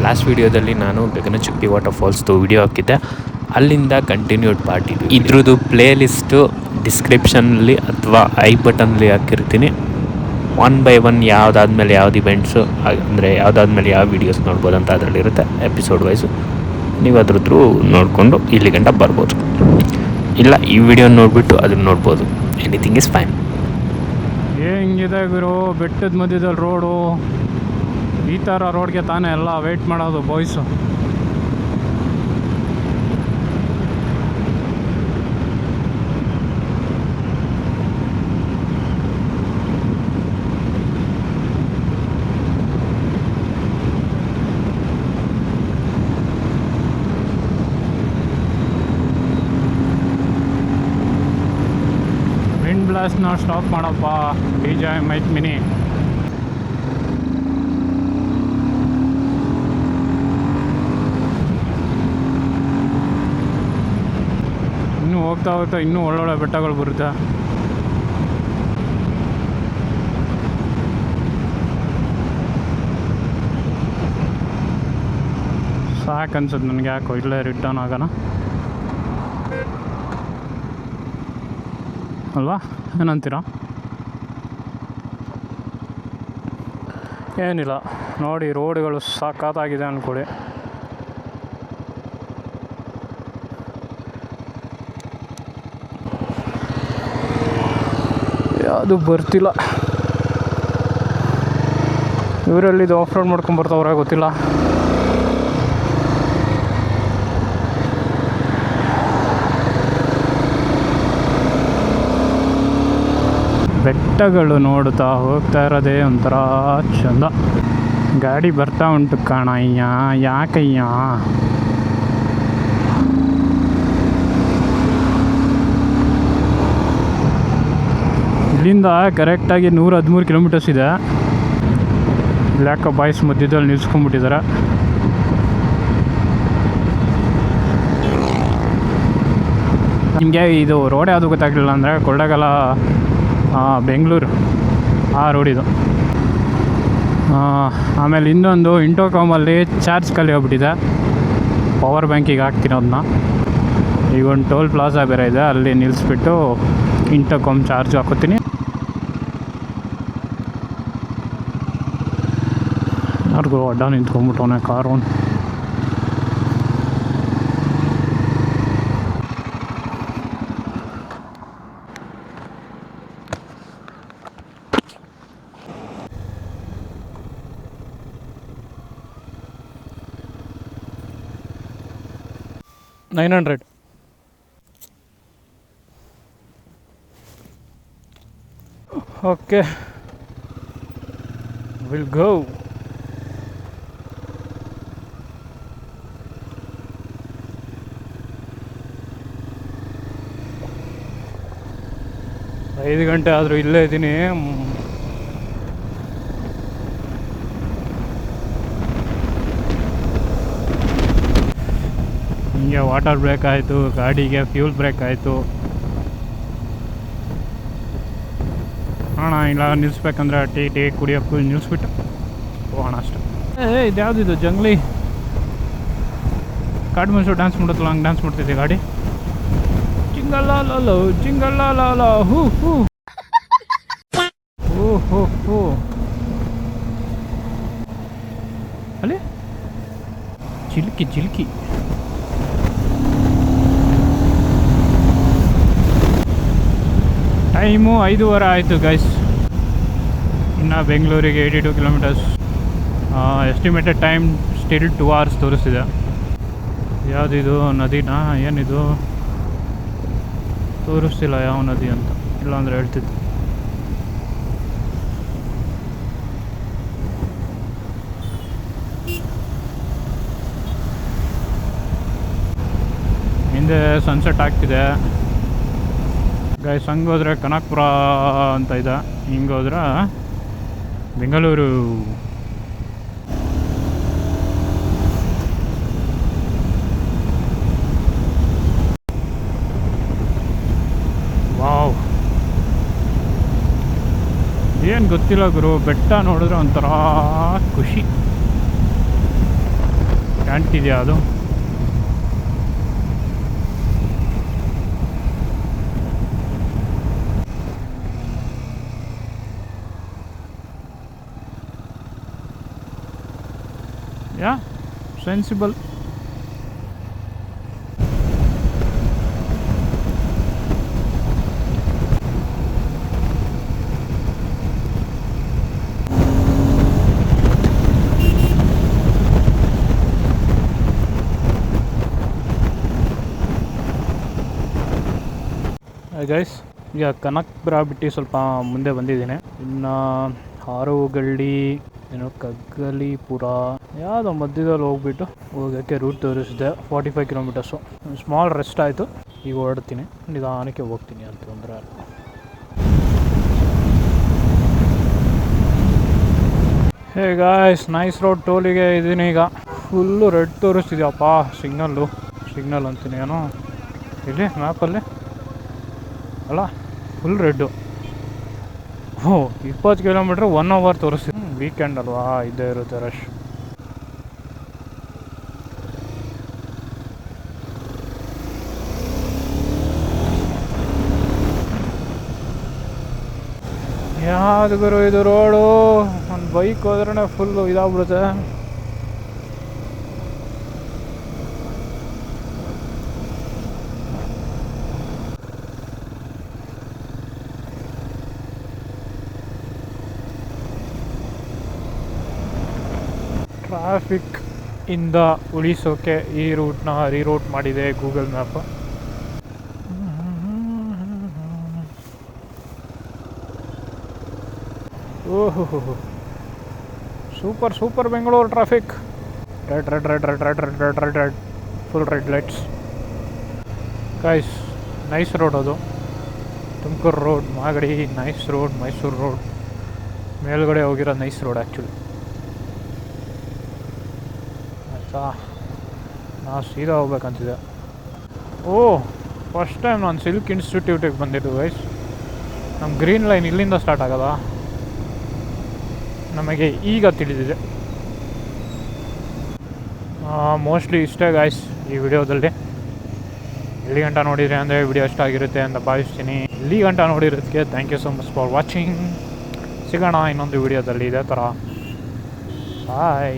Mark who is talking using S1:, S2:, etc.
S1: Last ವೀಡಿಯೋದಲ್ಲಿ ನಾನು Gaganachukki water ಫಾಲ್ಸ್ದು video ಹಾಕಿದ್ದೆ, ಅಲ್ಲಿಂದ ಕಂಟಿನ್ಯೂಡ್ ಪಾರ್ಟ್ ಇದು. ಇದ್ರದ್ದು ಪ್ಲೇ ಲಿಸ್ಟು ಡಿಸ್ಕ್ರಿಪ್ಷನಲ್ಲಿ ಅಥವಾ ಐ ಬಟನ್ಲಿ ಹಾಕಿರ್ತೀನಿ. 1 by 1 ಯಾವುದಾದ್ಮೇಲೆ ಯಾವ್ದು ಇವೆಂಟ್ಸು ಅಂದರೆ ಯಾವುದಾದ್ಮೇಲೆ ಯಾವ ವೀಡಿಯೋಸ್ ನೋಡ್ಬೋದು ಅಂತ ಅದರಲ್ಲಿರುತ್ತೆ ಎಪಿಸೋಡ್ ವೈಸು. ನೀವು ಅದ್ರ ಥ್ರೂ ನೋಡಿಕೊಂಡು ಇಲ್ಲಿ ಗಂಟ ಬರ್ಬೋದು, ಇಲ್ಲ ಈ ವಿಡಿಯೋ ನೋಡಿಬಿಟ್ಟು ಅದನ್ನು ನೋಡ್ಬೋದು. Anything is fine.
S2: ಹೆಂಗಿದೆ ಗುರು ಬೆಟ್ಟದ ಮಧ್ಯದಲ್ಲಿ ರೋಡು, ಈ ಥರ ರೋಡ್ಗೆ ತಾನೇ ಎಲ್ಲ ವೆಯ್ಟ್ ಮಾಡೋದು ಬಾಯ್ಸು. ಬ್ಲಾಸ್ಟ್ನ ಸ್ಟಾಪ್ ಮಾಡಪ್ಪ DJ ಮೈಕ್ ಮಿನಿ. ಇನ್ನೂ ಹೋಗ್ತಾ ಹೋಗ್ತಾ ಇನ್ನೂ ಒಳ್ಳೊಳ್ಳೆ ಬೆಟ್ಟಗಳು ಬರುತ್ತೆ. ಸಾಕನ್ಸುತ್ತೆ ನನಗೆ, ಯಾಕೋ ಇಲ್ಲೇ ರಿಟರ್ನ್ ಆಗೋಣ ಅಲ್ವಾ, ಏನಂತೀರ? ಏನಿಲ್ಲ ನೋಡಿ, ರೋಡ್ಗಳು ಸಖತ್ತಾಗಿದೆ ಅಂದ್ಕೊಳ್ಳಿ. ಯಾವುದು ಬರ್ತಿಲ್ಲ, ಇವರಲ್ಲಿದು ಆಫ್ ರೋಡ್ ಮಾಡ್ಕೊಂಬರ್ತಾವ್ರೆ ಗೊತ್ತಿಲ್ಲ. ಬೆಟ್ಟಗಳು ನೋಡ್ತಾ ಹೋಗ್ತಾ ಇರೋದೇ ಒಂಥರ ಚಂದ. ಗಾಡಿ ಬರ್ತಾ ಉಂಟು ಕಣಯ್ಯ, ಯಾಕಯ್ಯ? ಇಲ್ಲಿಂದ ಕರೆಕ್ಟಾಗಿ 113 ಕಿಲೋಮೀಟರ್ಸ್ ಇದೆ. ಯಾಕೋ ಬಾಯ್ಸ್ ಮಧ್ಯದಲ್ಲಿ ನಿಲ್ಸ್ಕೊಂಡ್ಬಿಟ್ಟಿದ್ದಾರೆ. ನಿಮಗೆ ಇದು ರೋಡ್ ಯಾವುದು ಗೊತ್ತಾಗಲಿಲ್ಲ ಅಂದರೆ ಕೊಳ್ಳೇಗಾಲ ಬೆಂಗಳೂರು ಆ ರೋಡಿದು. ಆಮೇಲೆ ಇನ್ನೊಂದು ಇಂಟೋಕಾಮಲ್ಲಿ ಚಾರ್ಜ್ ಖಾಲಿ ಹೋಗ್ಬಿಟ್ಟಿದೆ, ಪವರ್ ಬ್ಯಾಂಕಿಗೆ ಹಾಕ್ತಿರೋದನ್ನ. ಈಗ ಒಂದು ಟೋಲ್ ಪ್ಲಾಜಾ ಬೇರೆ ಇದೆ, ಅಲ್ಲಿ ನಿಲ್ಲಿಸ್ಬಿಟ್ಟು ಇಂಟೋಕಾಮ್ ಚಾರ್ಜ್ ಹಾಕೋತೀನಿ. ಯಾರಿಗೂ ಅಡ್ಡ ನಿಂತ್ಕೊಂಡ್ಬಿಟ್ಟವನೆ ಕಾರು. $900. Okay, we'll go. ಐದು ಗಂಟೆ ಆದರೂ ಇಲ್ಲೇ ಇದ್ದೀನಿ. ಹಿಂಗೆ ವಾಟರ್ ಬ್ರೇಕ್ ಆಯಿತು, ಗಾಡಿಗೆ ಫ್ಯೂಲ್ ಬ್ರೇಕ್ ಆಯಿತು. ಅಣ್ಣ ಇಲ್ಲ ನಿಲ್ಲಿಸ್ಬೇಕಂದ್ರೆ ಟೀ ಕುಡಿಯೋಕ್ಕೂ ನಿಲ್ಲಿಸ್ಬಿಟ್ಟು ಹೋಗೋಣ ಅಷ್ಟೆ. ಇದು ಯಾವುದಿದು ಜಂಗ್ಲಿ ಕಾಡು ಮನುಷ್ಯರು ಡ್ಯಾನ್ಸ್ ಮಾಡುತ್ತಲ್ಲ, ಹಂಗೆ ಡ್ಯಾನ್ಸ್ ಮಾಡ್ತಿದ್ದೆ ಗಾಡಿ. ಜಿಂಗಲ್ಲಾಲೋ ಜಿಂಗಲ್ಲಾಲೋ ಹೂ ಹೂ ಹೂ ಹೂ ಹೂ. ಅಲ್ಲಿ ಚಿಲ್ಕಿ ಚಿಲ್ಕಿ. ಟೈಮು 5:15 ಆಯಿತು ಗೈಸ್. ಇನ್ನು ಬೆಂಗಳೂರಿಗೆ 82 kilometres. Estimated time still 2 hours ತೋರಿಸ್ತಿದೆ. ಯಾವುದಿದು ನದಿನಾ ಏನಿದು ತೋರಿಸ್ತಿಲ್ಲ ಯಾವ ನದಿ ಅಂತ, ಇಲ್ಲಾಂದರೆ ಹೇಳ್ತಿದ್ದೆ. ಹಿಂದೆ ಸನ್ಸೆಟ್ ಆಗ್ತಿದೆ ಗೈಸ್. ಹಂಗೆ ಹೋದ್ರೆ ಕನಕಪುರ ಅಂತ ಇದೆ, ಹಿಂಗೆ ಹೋದ್ರೆ ಬೆಂಗಳೂರು. ವಾವ್, ಏನು ಗೊತ್ತಿಲ್ಲ ಗುರು, ಬೆಟ್ಟ ನೋಡಿದ್ರೆ ಒಂಥರ ಖುಷಿ. ಕಾಣ್ತಿದೆಯಾ ಅದು? ಯಾ ಸೆನ್ಸಿಬಲ್. ಗೈಸ್, ಈಗ ಕನಕ್ಪುರ ಬಿಟ್ಟು ಸ್ವಲ್ಪ ಮುಂದೆ ಬಂದಿದ್ದೀನಿ. ಇನ್ನು ಹಾರೋಗಳ್ಳಿ, ಏನೋ ಕಗ್ಗಲೀಪುರ ಯಾವುದೋ ಮಧ್ಯದಲ್ಲಿ ಹೋಗೋಕ್ಕೆ ರೂಟ್ ತೋರಿಸಿದೆ. 45 ಕಿಲೋಮೀಟರ್ಸು. ಸ್ಮಾಲ್ ರೆಸ್ಟ್ ಆಯಿತು. ಈಗ ಹೊರಡ್ತೀನಿ, ನಿಧಾನಕ್ಕೆ ಹೋಗ್ತೀನಿ ಅಂತ ತೊಂದರೆ. ಹೇ ಗಾಯ್ಸ್, ನೈಸ್ ರೋಡ್ ಟೋಲಿಗೆ ಇದ್ದೀನಿ ಈಗ. Full red ತೋರಿಸ್ತಿದ್ಯಪ್ಪ. ಸಿಗ್ನಲ್ ಅಂತೀನಿ ಏನೋ ಇಲ್ಲಿ ಮ್ಯಾಪಲ್ಲಿ ಅಲ್ಲ, ಫುಲ್ ರೆಡ್ಡು. 20 ಕಿಲೋಮೀಟ್ರ್ 1 ಅವರ್ ತೋರಿಸ್ತೀನಿ. ವೀಕೆಂಡ್ ಅಲ್ವಾ, ಇದ್ದೇ ಇರುತ್ತೆ ರಶ್. ಯಾವ್ದು ಗುರು ಇದು ರೋಡು? ಒಂದು ಬೈಕ್ ಹೋದ್ರೆ ಫುಲ್ಲು ಇದಾಗ್ಬಿಡುತ್ತೆ. ಟ್ರಾಫಿಕ್ ಇಂದ ಉಳಿಸೋಕೆ ಈ ರೂಟ್ನ ರೀರೂಟ್ ಮಾಡಿದೆ ಗೂಗಲ್ ಮ್ಯಾಪ್. ಓಹೋ, super Bengaluru traffic. Red full red lights. Guys, nice road ಅದು. Tumakuru road, Magadi, nice road. Mysuru road ಮೇಲ್ಗಡೆ ಹೋಗಿರೋ ನೈಸ್ ರೋಡ್ ಆ್ಯಕ್ಚುಲಿ. ಆಯಿತಾ, ನಾವು ಸೀದಾ ಹೋಗ್ಬೇಕಂತಿದೆ. ಫಸ್ಟ್ ಟೈಮ್ ನಾನು ಸಿಲ್ಕ್ ಇನ್ಸ್ಟಿಟ್ಯೂಟಿಗೆ ಬಂದಿದ್ದು ಗೈಸ್. ನಮ್ಮ ಗ್ರೀನ್ ಲೈನ್ ಇಲ್ಲಿಂದ ಸ್ಟಾರ್ಟ್ ಆಗೋದಾ? ನಮಗೆ ಈಗ ತಿಳಿದಿದೆ. ಮೋಸ್ಟ್ಲಿ ಇಷ್ಟೇ ಗಾಯ್ಸ್ ಈ ವಿಡಿಯೋದಲ್ಲಿ. ಎಲ್ಲಿ ಗಂಟ ನೋಡಿದರೆ ಅಂದರೆ ವಿಡಿಯೋ ಇಷ್ಟ ಆಗಿರುತ್ತೆ ಅಂತ ಭಾವಿಸ್ತೀನಿ. ಇಲ್ಲಿ ಗಂಟ ನೋಡಿರೋದಕ್ಕೆ thank you so much for watching. ಸಿಗೋಣ ಇನ್ನೊಂದು ವಿಡಿಯೋದಲ್ಲಿ ಇದೇ ಥರ. ಬಾಯ್.